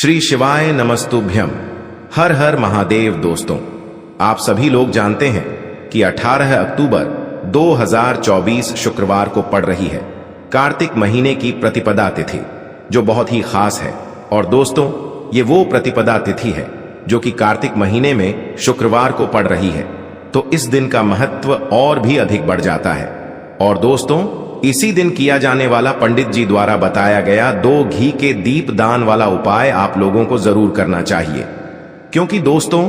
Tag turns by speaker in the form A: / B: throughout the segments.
A: श्री शिवाय नमस्तुभ्यम। हर हर महादेव। दोस्तों, आप सभी लोग जानते हैं कि 18 अक्टूबर 2024 शुक्रवार को पड़ रही है कार्तिक महीने की प्रतिपदा तिथि, जो बहुत ही खास है। और दोस्तों, ये वो प्रतिपदा तिथि है जो कि कार्तिक महीने में शुक्रवार को पड़ रही है, तो इस दिन का महत्व और भी अधिक बढ़ जाता है। और दोस्तों, इसी दिन किया जाने वाला पंडित जी द्वारा बताया गया 2 घी के दीप दान वाला उपाय आप लोगों को जरूर करना चाहिए, क्योंकि दोस्तों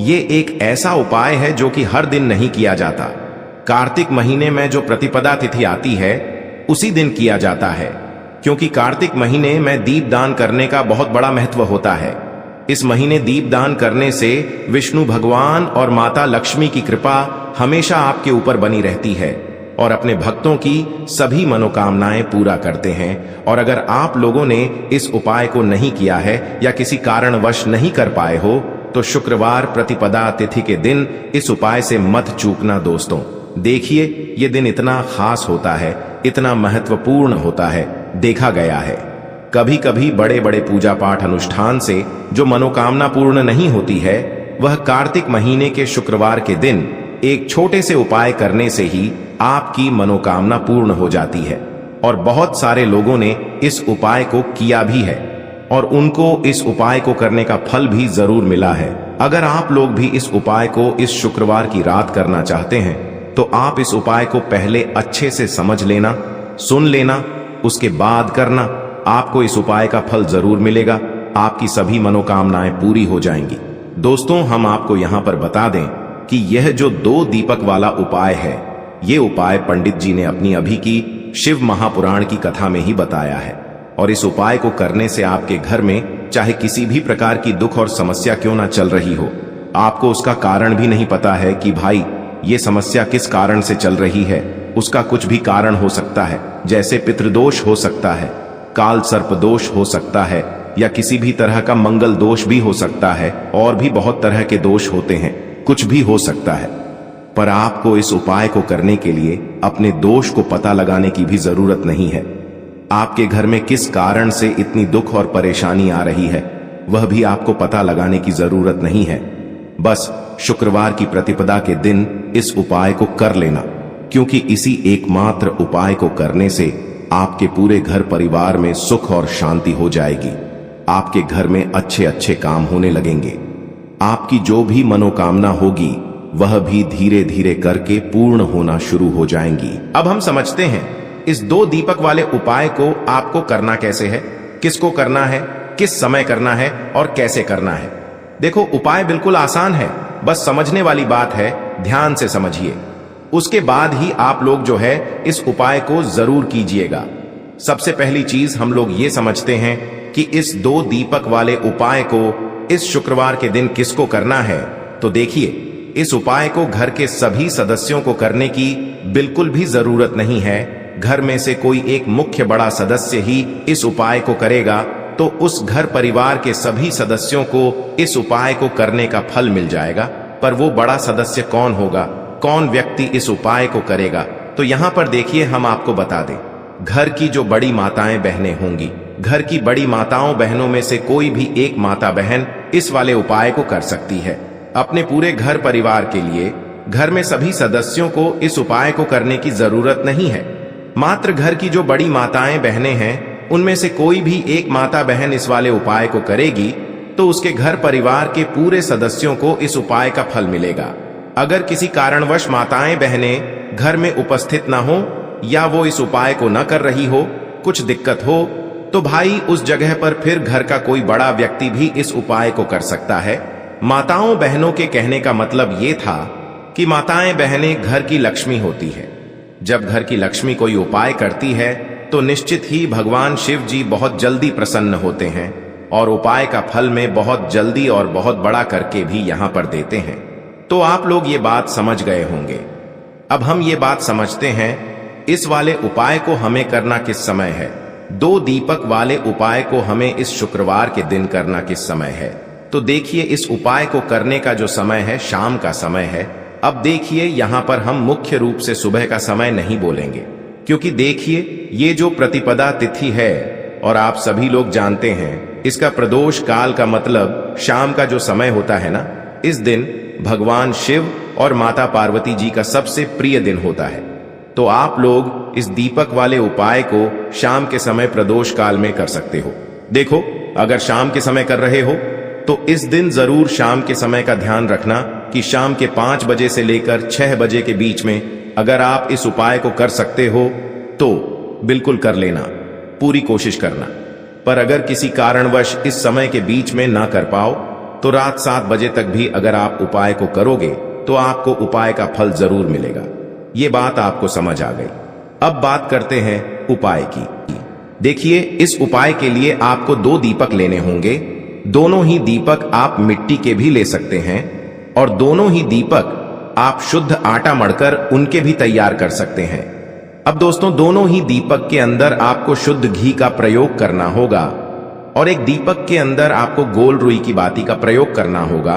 A: ये एक ऐसा उपाय है जो कि हर दिन नहीं किया जाता। कार्तिक महीने में जो प्रतिपदा तिथि आती है उसी दिन किया जाता है, क्योंकि कार्तिक महीने में दीप दान करने का बहुत बड़ा महत्व होता है। इस महीने दीप दान करने से विष्णु भगवान और माता लक्ष्मी की कृपा हमेशा आपके ऊपर बनी रहती है और अपने भक्तों की सभी मनोकामनाएं पूरा करते हैं। और अगर आप लोगों ने इस उपाय को नहीं किया है या किसी कारणवश नहीं कर पाए हो, तो शुक्रवार प्रतिपदा तिथि के दिन इस उपाय से मत चूकना। दोस्तों देखिए, ये दिन इतना खास होता है, इतना महत्वपूर्ण होता है। देखा गया है कभी कभी बड़े बड़े पूजा पाठ अनुष्ठान से जो मनोकामना पूर्ण नहीं होती है, वह कार्तिक महीने के शुक्रवार के दिन एक छोटे से उपाय करने से ही आपकी मनोकामना पूर्ण हो जाती है। और बहुत सारे लोगों ने इस उपाय को किया भी है और उनको इस उपाय को करने का फल भी जरूर मिला है। अगर आप लोग भी इस उपाय को इस शुक्रवार की रात करना चाहते हैं, तो आप इस उपाय को पहले अच्छे से समझ लेना, सुन लेना, उसके बाद करना। आपको इस उपाय का फल जरूर मिलेगा, आपकी सभी मनोकामनाएं पूरी हो जाएंगी। दोस्तों, हम आपको यहां पर बता दें कि यह जो 2 दीपक वाला उपाय है, ये उपाय पंडित जी ने अपनी अभी की शिव महापुराण की कथा में ही बताया है। और इस उपाय को करने से आपके घर में चाहे किसी भी प्रकार की दुख और समस्या क्यों ना चल रही हो, आपको उसका कारण भी नहीं पता है कि भाई ये समस्या किस कारण से चल रही है, उसका कुछ भी कारण हो सकता है। जैसे पितृदोष हो सकता है, काल सर्प दोष हो सकता है, या किसी भी तरह का मंगल दोष भी हो सकता है, और भी बहुत तरह के दोष होते हैं, कुछ भी हो सकता है। पर आपको इस उपाय को करने के लिए अपने दोष को पता लगाने की भी जरूरत नहीं है। आपके घर में किस कारण से इतनी दुख और परेशानी आ रही है, वह भी आपको पता लगाने की जरूरत नहीं है। बस शुक्रवार की प्रतिपदा के दिन इस उपाय को कर लेना, क्योंकि इसी एकमात्र उपाय को करने से आपके पूरे घर परिवार में सुख और शांति हो जाएगी। आपके घर में अच्छे अच्छे काम होने लगेंगे। आपकी जो भी मनोकामना होगी वह भी धीरे धीरे करके पूर्ण होना शुरू हो जाएंगी। अब हम समझते हैं इस 2 दीपक वाले उपाय को आपको करना कैसे है, किसको करना है, किस समय करना है और कैसे करना है। देखो, उपाय बिल्कुल आसान है, बस समझने वाली बात है, ध्यान से समझिए। उसके बाद ही आप लोग जो है इस उपाय को जरूर कीजिएगा। सबसे पहली चीज हम लोग ये समझते हैं कि इस 2 दीपक वाले उपाय को इस शुक्रवार के दिन किसको करना है। तो देखिए, इस उपाय को घर के सभी सदस्यों को करने की बिल्कुल भी जरूरत नहीं है। घर में से कोई एक मुख्य बड़ा सदस्य ही इस उपाय को करेगा, तो उस घर परिवार के सभी सदस्यों को इस उपाय को करने का फल मिल जाएगा। पर वो बड़ा सदस्य कौन होगा, कौन व्यक्ति इस उपाय को करेगा, तो यहां पर देखिए, हम आपको बता दें, घर की जो बड़ी माताएं बहनें होंगी, घर की बड़ी माताओं बहनों में से कोई भी एक माता बहन इस वाले उपाय को कर सकती है। अपने पूरे घर परिवार के लिए घर में सभी सदस्यों को इस उपाय को करने की जरूरत नहीं है। मात्र घर की जो बड़ी माताएं बहनें हैं, उनमें से कोई भी एक माता बहन इस वाले उपाय को करेगी, तो उसके घर परिवार के पूरे सदस्यों को इस उपाय का फल मिलेगा। अगर किसी कारणवश माताएं बहनें घर में उपस्थित ना हो, या वो इस उपाय को न कर रही हो, कुछ दिक्कत हो, तो भाई उस जगह पर फिर घर का कोई बड़ा व्यक्ति भी इस उपाय को कर सकता है। माताओं बहनों के कहने का मतलब ये था कि माताएं बहनें घर की लक्ष्मी होती है। जब घर की लक्ष्मी कोई उपाय करती है, तो निश्चित ही भगवान शिव जी बहुत जल्दी प्रसन्न होते हैं और उपाय का फल में बहुत जल्दी और बहुत बड़ा करके भी यहां पर देते हैं। तो आप लोग ये बात समझ गए होंगे। अब हम ये बात समझते हैं इस वाले उपाय को हमें करना किस समय है। 2 दीपक वाले उपाय को हमें इस शुक्रवार के दिन करना किस समय है। तो देखिए, इस उपाय को करने का जो समय है, शाम का समय है। अब देखिए, यहां पर हम मुख्य रूप से सुबह का समय नहीं बोलेंगे, क्योंकि देखिए, ये जो प्रतिपदा तिथि है, और आप सभी लोग जानते हैं इसका प्रदोष काल का मतलब शाम का जो समय होता है ना, इस दिन भगवान शिव और माता पार्वती जी का सबसे प्रिय दिन होता है। तो आप लोग इस दीपक वाले उपाय को शाम के समय प्रदोष काल में कर सकते हो। देखो, अगर शाम के समय कर रहे हो तो इस दिन जरूर शाम के समय का ध्यान रखना कि शाम के 5 बजे से लेकर 6 बजे के बीच में अगर आप इस उपाय को कर सकते हो तो बिल्कुल कर लेना, पूरी कोशिश करना। पर अगर किसी कारणवश इस समय के बीच में ना कर पाओ तो रात 7 बजे तक भी अगर आप उपाय को करोगे तो आपको उपाय का फल जरूर मिलेगा। ये बात आपको समझ आ गई। अब बात करते हैं उपाय की। देखिए, इस उपाय के लिए आपको 2 दीपक लेने होंगे। दोनों ही दीपक आप मिट्टी के भी ले सकते हैं और दोनों ही दीपक आप शुद्ध आटा मढ़कर उनके भी तैयार कर सकते हैं। अब दोस्तों, दोनों ही दीपक के अंदर आपको शुद्ध घी का प्रयोग करना होगा और एक दीपक के अंदर आपको गोल रुई की बाती का प्रयोग करना होगा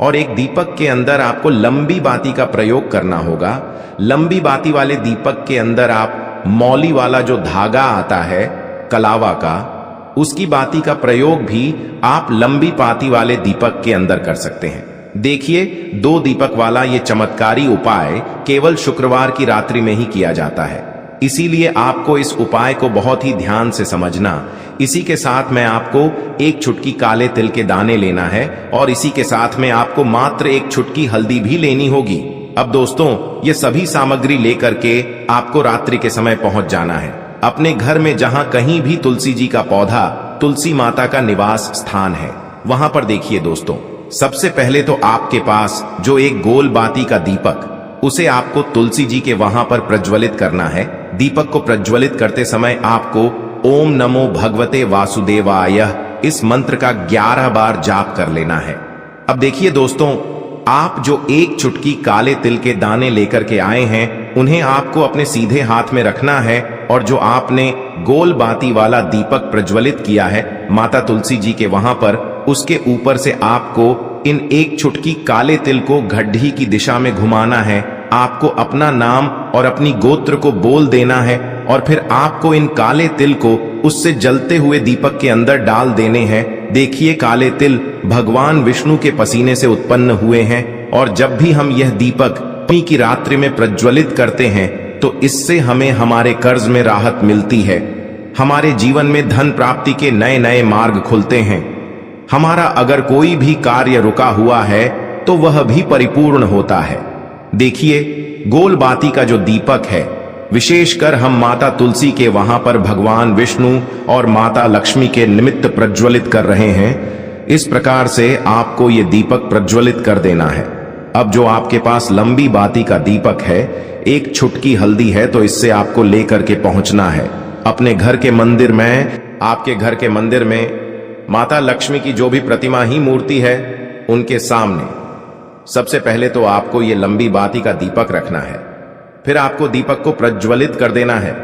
A: और एक दीपक के अंदर आपको लंबी बाती का प्रयोग करना होगा। लंबी बाती वाले दीपक के अंदर आप मौली वाला जो धागा आता है कलावा का, उसकी बाती का प्रयोग भी आप लंबी बाती वाले दीपक के अंदर कर सकते हैं। देखिए, 2 दीपक वाला ये चमत्कारी उपाय केवल शुक्रवार की रात्रि में ही किया जाता है, इसीलिए आपको इस उपाय को बहुत ही ध्यान से समझना। इसी के साथ में आपको 1 चुटकी काले तिल के दाने लेना है और इसी के साथ में आपको मात्र 1 चुटकी हल्दी भी लेनी होगी। अब दोस्तों, ये सभी सामग्री लेकर के आपको रात्रि के समय पहुंच जाना है अपने घर में, जहां कहीं भी तुलसी जी का पौधा, तुलसी माता का निवास स्थान है, वहां पर देखिए दोस्तों, सबसे पहले तो आपके पास जो एक गोल बाती का दीपक, उसे आपको तुलसी जी के वहां पर प्रज्वलित करना है। दीपक को प्रज्वलित करते समय आपको ओम नमो भगवते वासुदेवाय इस मंत्र का 11 बार जाप कर लेना है। अब देखिए दोस्तों, आप जो 1 चुटकी काले तिल के दाने लेकर के आए हैं, उन्हें आपको अपने सीधे हाथ में रखना है और जो आपने गोल बाती वाला दीपक प्रज्वलित किया है माता तुलसी जी के वहां पर, उसके ऊपर से आपको इन 1 चुटकी काले तिल को गड्ढी की दिशा में घुमाना है। आपको अपना नाम और अपनी गोत्र को बोल देना है और फिर आपको इन काले तिल को उससे जलते हुए दीपक के अंदर डाल देने हैं। देखिए, काले तिल भगवान विष्णु के पसीने से उत्पन्न हुए हैं और जब भी हम यह दीपक नवमी की रात्रि में प्रज्वलित करते हैं तो इससे हमें हमारे कर्ज में राहत मिलती है, हमारे जीवन में धन प्राप्ति के नए नए मार्ग खुलते हैं, हमारा अगर कोई भी कार्य रुका हुआ है तो वह भी परिपूर्ण होता है। देखिए, गोल बाती का जो दीपक है, विशेषकर हम माता तुलसी के वहां पर भगवान विष्णु और माता लक्ष्मी के निमित्त प्रज्वलित कर रहे हैं। इस प्रकार से आपको ये दीपक प्रज्वलित कर देना है। अब जो आपके पास लंबी बाती का दीपक है, 1 चुटकी हल्दी है, तो इससे आपको लेकर के पहुंचना है अपने घर के मंदिर में। आपके घर के मंदिर में माता लक्ष्मी की जो भी प्रतिमा ही मूर्ति है, उनके सामने सबसे पहले तो आपको ये लंबी बाती का दीपक रखना है। फिर आपको दीपक को प्रज्वलित कर देना है।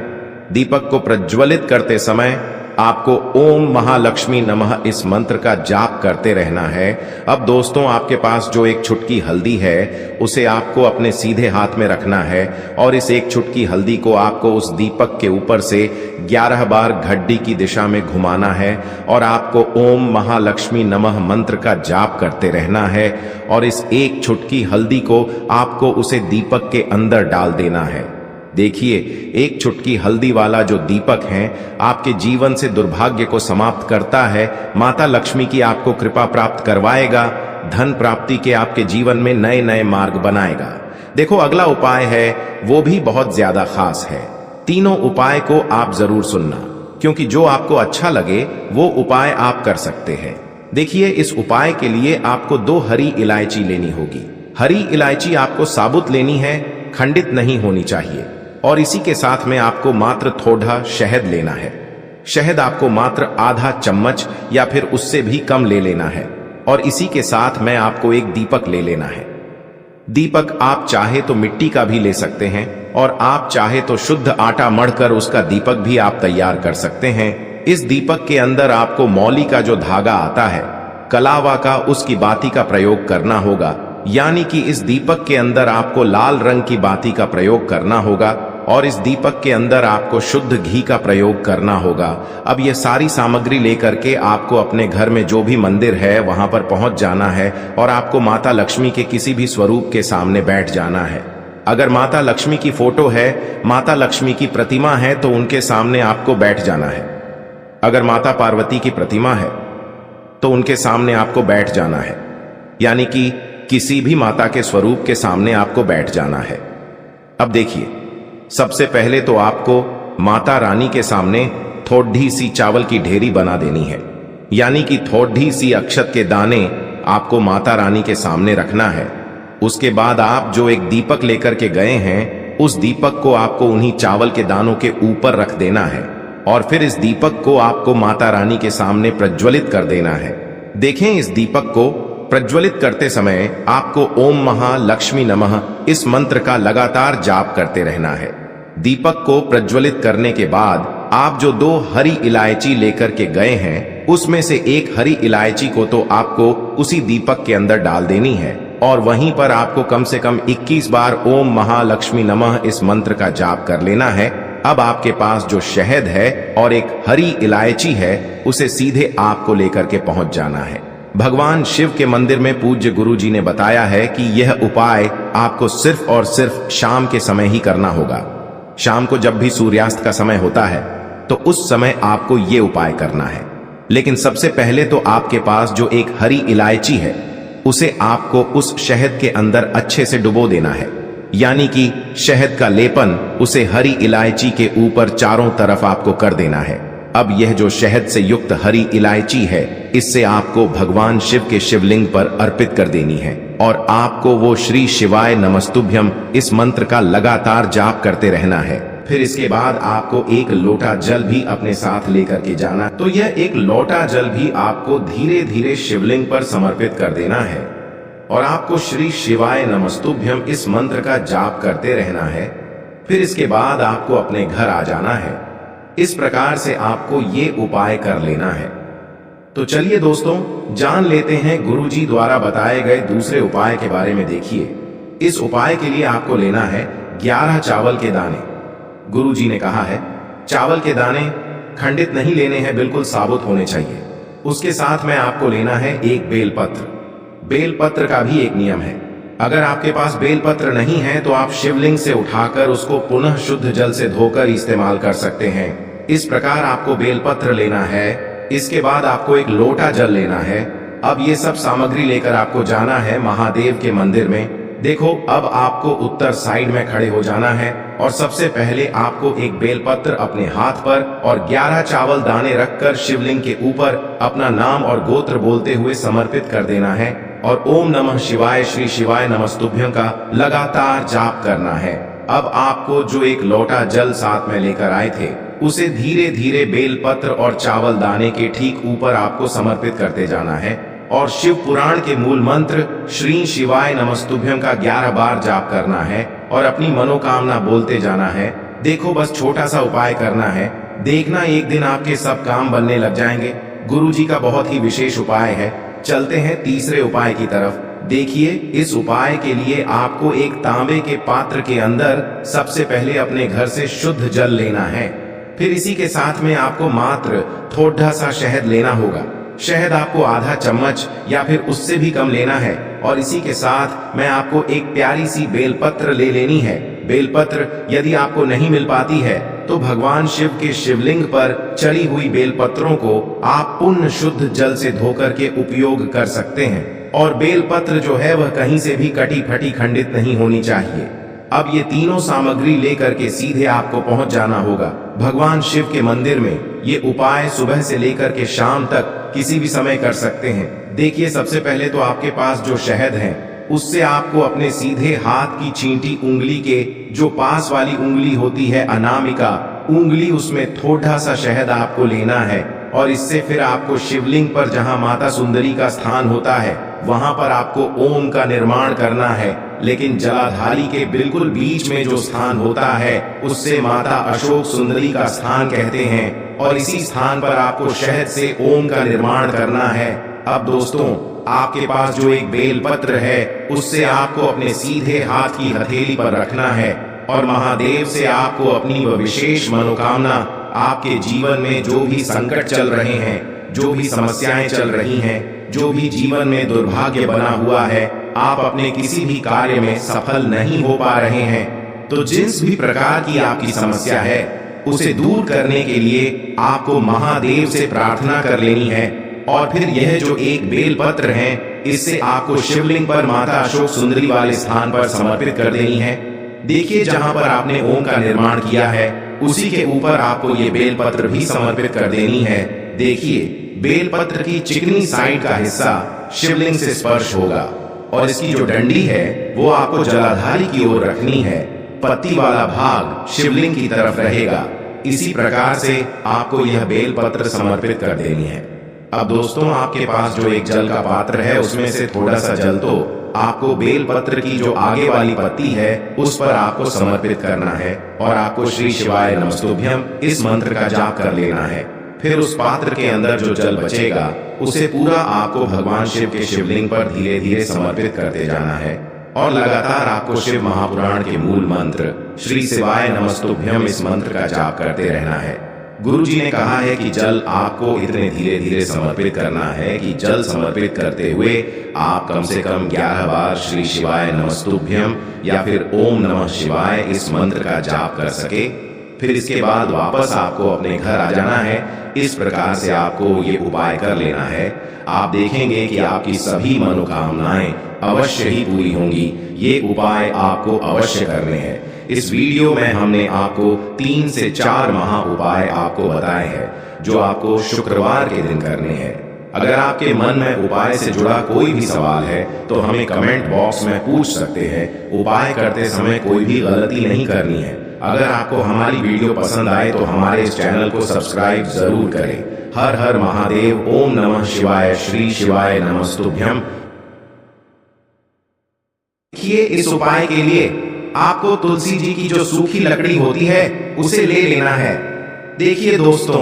A: दीपक को प्रज्वलित करते समय आपको ओम महालक्ष्मी नमः इस मंत्र का जाप करते रहना है। अब दोस्तों, आपके पास जो 1 चुटकी हल्दी है, उसे आपको अपने सीधे हाथ में रखना है और इस 1 चुटकी हल्दी को आपको उस दीपक के ऊपर से 11 बार घड्डी की दिशा में घुमाना है और आपको ओम महालक्ष्मी नमः मंत्र का जाप करते रहना है और इस 1 चुटकी हल्दी को आपको उसे दीपक के अंदर डाल देना है। देखिए, 1 चुटकी हल्दी वाला जो दीपक है आपके जीवन से दुर्भाग्य को समाप्त करता है, माता लक्ष्मी की आपको कृपा प्राप्त करवाएगा, धन प्राप्ति के आपके जीवन में नए नए मार्ग बनाएगा। देखो, अगला उपाय है वो भी बहुत ज्यादा खास है। तीनों उपाय को आप जरूर सुनना, क्योंकि जो आपको अच्छा लगे वो उपाय आप कर सकते हैं। देखिए, इस उपाय के लिए आपको 2 हरी इलायची लेनी होगी। हरी इलायची आपको साबुत लेनी है, खंडित नहीं होनी चाहिए। और इसी के साथ में आपको मात्र थोड़ा शहद लेना है। शहद आपको मात्र आधा चम्मच या फिर उससे भी कम ले लेना है और इसी के साथ में आपको एक दीपक ले लेना है। दीपक आप चाहे तो मिट्टी का भी ले सकते हैं और आप चाहे तो शुद्ध आटा मढ़कर उसका दीपक भी आप तैयार कर सकते हैं। इस दीपक के अंदर आपको मौली का जो धागा आता है कलावा का, उसकी बाती का प्रयोग करना होगा, यानी कि इस दीपक के अंदर आपको लाल रंग की बाती का प्रयोग करना होगा। और इस दीपक के अंदर आपको शुद्ध घी का प्रयोग करना होगा। अब ये सारी सामग्री लेकर के आपको अपने घर में जो भी मंदिर है वहां पर पहुंच जाना है और आपको माता लक्ष्मी के किसी भी स्वरूप के सामने बैठ जाना है। अगर माता लक्ष्मी की फोटो है, माता लक्ष्मी की प्रतिमा है तो उनके सामने आपको बैठ जाना है। अगर माता पार्वती की प्रतिमा है तो उनके सामने आपको बैठ जाना है, यानी कि किसी भी माता के स्वरूप के सामने आपको बैठ जाना है। अब देखिए, सबसे पहले तो आपको माता रानी के सामने थोड़ी सी चावल की ढेरी बना देनी है, यानी कि थोड़ी सी अक्षत के दाने आपको माता रानी के सामने रखना है। उसके बाद आप जो एक दीपक लेकर के गए हैं, उस दीपक को आपको उन्हीं चावल के दानों के ऊपर रख देना है और फिर इस दीपक को आपको माता रानी के सामने प्रज्वलित कर देना है। देखें, इस दीपक को प्रज्वलित करते समय आपको ओम महालक्ष्मी नमः इस मंत्र का लगातार जाप करते रहना है। दीपक को प्रज्वलित करने के बाद आप जो 2 हरी इलायची लेकर के गए हैं, उसमें से एक हरी इलायची को तो आपको उसी दीपक के अंदर डाल देनी है और वहीं पर आपको कम से कम 21 बार ओम महालक्ष्मी नमः इस मंत्र का जाप कर लेना है। अब आपके पास जो शहद है और एक हरी इलायची है, उसे सीधे आपको लेकर के पहुंच जाना है। भगवान शिव के मंदिर में पूज्य गुरु जी ने बताया है कि यह उपाय आपको सिर्फ और सिर्फ शाम के समय ही करना होगा। शाम को जब भी सूर्यास्त का समय होता है तो उस समय आपको ये उपाय करना है। लेकिन सबसे पहले तो आपके पास जो एक हरी इलायची है, उसे आपको उस शहद के अंदर अच्छे से डुबो देना है, यानी कि शहद का लेपन उसे हरी इलायची के ऊपर चारों तरफ आपको कर देना है। अब यह जो शहद से युक्त हरी इलायची है, इससे आपको भगवान शिव के शिवलिंग पर अर्पित कर देनी है और आपको वो श्री शिवाय नमस्तुभ्यम इस मंत्र का लगातार जाप करते रहना है। फिर इसके बाद आपको एक लोटा जल भी अपने साथ लेकर के जाना, तो यह एक लोटा जल भी आपको धीरे धीरे शिवलिंग पर समर्पित कर देना है और आपको श्री शिवाय नमस्तुभ्यम इस मंत्र का जाप करते रहना है। फिर इसके बाद आपको अपने घर आ जाना है। इस प्रकार से आपको ये उपाय कर लेना है। तो चलिए दोस्तों, जान लेते हैं गुरुजी द्वारा बताए गए दूसरे उपाय के बारे में। देखिए, इस उपाय के लिए आपको लेना है 11 चावल के दाने। गुरुजी ने कहा है चावल के दाने खंडित नहीं लेने हैं, बिल्कुल साबुत होने चाहिए। उसके साथ में आपको लेना है एक बेलपत्र। बेलपत्र का भी एक नियम है, अगर आपके पास बेलपत्र नहीं है तो आप शिवलिंग से उठाकर उसको पुनः शुद्ध जल से धोकर इस्तेमाल कर सकते हैं। इस प्रकार आपको बेलपत्र लेना है। इसके बाद आपको एक लोटा जल लेना है। अब ये सब सामग्री लेकर आपको जाना है महादेव के मंदिर में। देखो, अब आपको उत्तर साइड में खड़े हो जाना है और सबसे पहले आपको एक बेलपत्र अपने हाथ पर और 11 चावल दाने रखकर शिवलिंग के ऊपर अपना नाम और गोत्र बोलते हुए समर्पित कर देना है और ओम नमः शिवाय श्री शिवाय नमस्तुभ्यं का लगातार जाप करना है। अब आपको जो एक लोटा जल साथ में लेकर आए थे, उसे धीरे धीरे बेलपत्र और चावल दाने के ठीक ऊपर आपको समर्पित करते जाना है और शिव पुराण के मूल मंत्र श्री शिवाय नमस्तुभ्यं का 11 बार जाप करना है और अपनी मनोकामना बोलते जाना है। देखो, बस छोटा सा उपाय करना है, देखना एक दिन आपके सब काम बनने लग जाएंगे। गुरुजी का बहुत ही विशेष उपाय है। चलते हैं तीसरे उपाय की तरफ। देखिए, इस उपाय के लिए आपको एक तांबे के पात्र के अंदर सबसे पहले अपने घर से शुद्ध जल लेना है। फिर इसी के साथ में आपको मात्र थोड़ा सा शहद लेना होगा। शहद आपको आधा चम्मच या फिर उससे भी कम लेना है और इसी के साथ में आपको एक प्यारी सी बेलपत्र ले लेनी है। बेलपत्र यदि आपको नहीं मिल पाती है तो भगवान शिव के शिवलिंग पर चढ़ी हुई बेलपत्रों को आप पुण्य शुद्ध जल से धोकर के उपयोग कर सकते हैं और बेलपत्र जो है वह कहीं से भी कटी फटी खंडित नहीं होनी चाहिए। अब ये तीनों सामग्री लेकर के सीधे आपको पहुंच जाना होगा भगवान शिव के मंदिर में। ये उपाय सुबह से लेकर के शाम तक किसी भी समय कर सकते हैं। देखिए, सबसे पहले तो आपके पास जो शहद है, उससे आपको अपने सीधे हाथ की चींटी उंगली के जो पास वाली उंगली होती है, अनामिका उंगली, उसमें थोड़ा सा शहद आपको लेना है और इससे फिर आपको शिवलिंग पर जहां माता सुंदरी का स्थान होता है, वहां पर आपको ओम का निर्माण करना है। लेकिन जलाधारी के बिल्कुल बीच में जो स्थान होता है, उससे माता अशोक सुंदरी का स्थान कहते हैं और इसी स्थान पर आपको शहद से ओम का निर्माण करना है। अब दोस्तों, आपके पास जो एक बेलपत्र है, उससे आपको अपने सीधे हाथ की हथेली पर रखना है और महादेव से आपको अपनी वह विशेष मनोकामना, आपके जीवन में जो भी संकट चल रहे हैं, जो भी समस्याएं चल रही हैं, जो भी जीवन में दुर्भाग्य बना हुआ है, आप अपने किसी भी कार्य में सफल नहीं हो पा रहे हैं, तो जिस भी प्रकार की आपकी समस्या है उसे दूर करने के लिए आपको महादेव से प्रार्थना कर लेनी है। और फिर यह जो एक बेलपत्र है, इससे आपको शिवलिंग पर माता अशोक सुंदरी वाले स्थान पर समर्पित कर देनी है। देखिए, जहां पर आपने ओम का निर्माण किया है उसी के ऊपर आपको ये बेलपत्र भी समर्पित कर देनी है। देखिए, बेलपत्र की चिकनी साइड का हिस्सा शिवलिंग से स्पर्श होगा और इसकी जो डंडी है वो आपको जलाधारी की ओर रखनी है। पत्ती वाला भाग शिवलिंग की तरफ रहेगा। इसी प्रकार से आपको यह बेलपत्र समर्पित कर देनी है। अब दोस्तों, आपके पास जो एक जल का पात्र है उसमें से थोड़ा सा जल तो आपको बेलपत्र की जो आगे वाली पत्ती है उस पर आपको समर्पित करना है और आपको श्री शिवाय नमस्तुभ्यम इस मंत्र का जाप कर लेना है। फिर उस पात्र के अंदर जो जल बचेगा उसे पूरा आपको भगवान शिव के शिवलिंग पर धीरे धीरे समर्पित करते जाना है और लगातार आपको शिव महापुराण के मूल मंत्र श्री शिवाय नमस्तुभ्यम इस मंत्र का जाप करते रहना है। गुरु जी ने कहा है कि जल आपको इतने धीरे धीरे समर्पित करना है कि जल समर्पित करते हुए आप कम से कम 11 बार श्री शिवाय नमस्तुभ्यम या फिर ओम नमः शिवाय इस मंत्र का जाप कर सके। फिर इसके बाद वापस आपको अपने घर आ जाना है। इस प्रकार से आपको ये उपाय कर लेना है। आप देखेंगे कि आपकी सभी मनोकामनाएं अवश्य ही पूरी होंगी। ये उपाय आपको अवश्य करने हैं। इस वीडियो में हमने आपको 3 से 4 महा उपाय आपको बताए हैं जो आपको शुक्रवार के दिन करने हैं। अगर आपके मन में उपाय से जुड़ा कोई भी सवाल है तो हमें कमेंट बॉक्स में पूछ सकते हैं। उपाय करते समय कोई भी गलती नहीं करनी है। अगर आपको हमारी वीडियो पसंद आए तो हमारे इस चैनल को सब्सक्राइब जरूर करें। हर हर महादेव। ओम नमः शिवाय। श्री शिवाय नमस्तुभ्यम। देखिए, इस उपाय के लिए आपको तुलसी जी की जो सूखी लकड़ी होती है उसे ले लेना है। देखिए दोस्तों,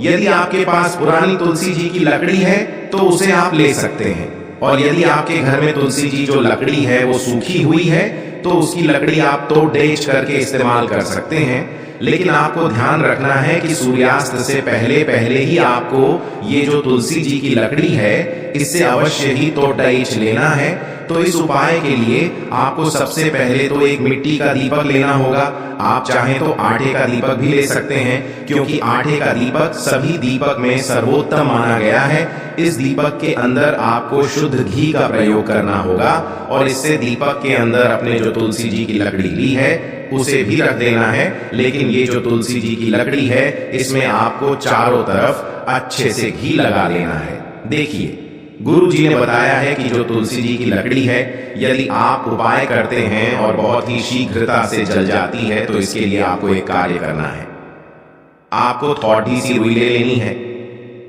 A: यदि आपके पास पुरानी तुलसी जी की लकड़ी है तो उसे आप ले सकते हैं, और यदि आपके घर में तुलसी जी जो लकड़ी है वो सूखी हुई है तो उसकी लकड़ी आप तोड़ डेच करके इस्तेमाल कर सकते हैं। लेकिन आपको ध्यान रखना है कि सूर्यास्त से पहले पहले ही आपको ये जो तुलसी जी की लकड़ी है इससे अवश्य ही तोड़ डेच लेना है। तो इस उपाय के लिए आपको सबसे पहले तो एक मिट्टी का दीपक लेना होगा। आप चाहें तो आटे का दीपक भी ले सकते हैं, क्योंकि आटे का दीपक सभी दीपक में सर्वोत्तम माना गया है। इस दीपक के अंदर आपको शुद्ध घी का प्रयोग करना होगा और इससे दीपक के अंदर अपने जो तुलसी जी की लकड़ी ली है उसे भी रख देना है। लेकिन ये जो तुलसी जी की लकड़ी है इसमें आपको चारों तरफ अच्छे से घी लगा लेना है। देखिए, गुरु जी ने बताया है कि जो तुलसी जी की लकड़ी है यदि आप उपाय करते हैं और बहुत ही शीघ्रता से जल जाती है तो इसके लिए आपको एक कार्य करना है। आपको थोड़ी सी रुई ले लेनी है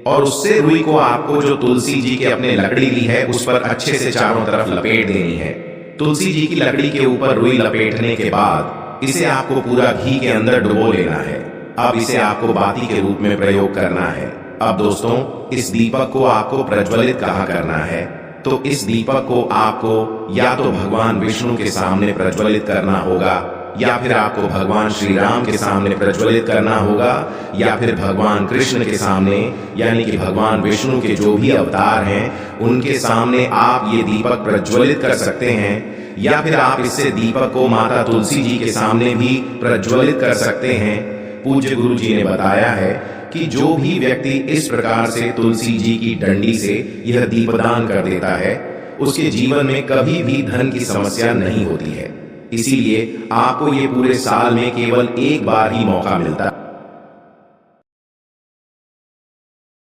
A: और उससे रुई को आपको जो तुलसी जी के अपने लकड़ी ली है उस पर अच्छे से चारों तरफ लपेट देनी है। तुलसी जी की लकड़ी के ऊपर रुई लपेटने के बाद इसे आपको पूरा घी के अंदर डुबो लेना है। अब इसे आपको बाती के रूप में प्रयोग करना है। अब दोस्तों, इस दीपक को आपको प्रज्वलित कहाँ करना है, तो इस दीपक को आपको या तो भगवान विष्णु के सामने प्रज्वलित करना होगा, या फिर आपको भगवान श्री राम के सामने प्रज्वलित करना होगा, या फिर भगवान कृष्ण के सामने यानी कि भगवान विष्णु के जो भी अवतार हैं उनके सामने आप ये दीपक प्रज्वलित कर सकते हैं। या फिर आप इससे दीपक को माता तुलसी जी के सामने भी प्रज्वलित कर सकते हैं। पूज्य गुरु जी ने बताया है कि जो भी व्यक्ति इस प्रकार से तुलसी जी की डंडी से यह दीपदान कर देता है उसके जीवन में कभी भी धन की समस्या नहीं होती है। इसीलिए आपको ये पूरे साल में केवल एक बार ही मौका मिलता है।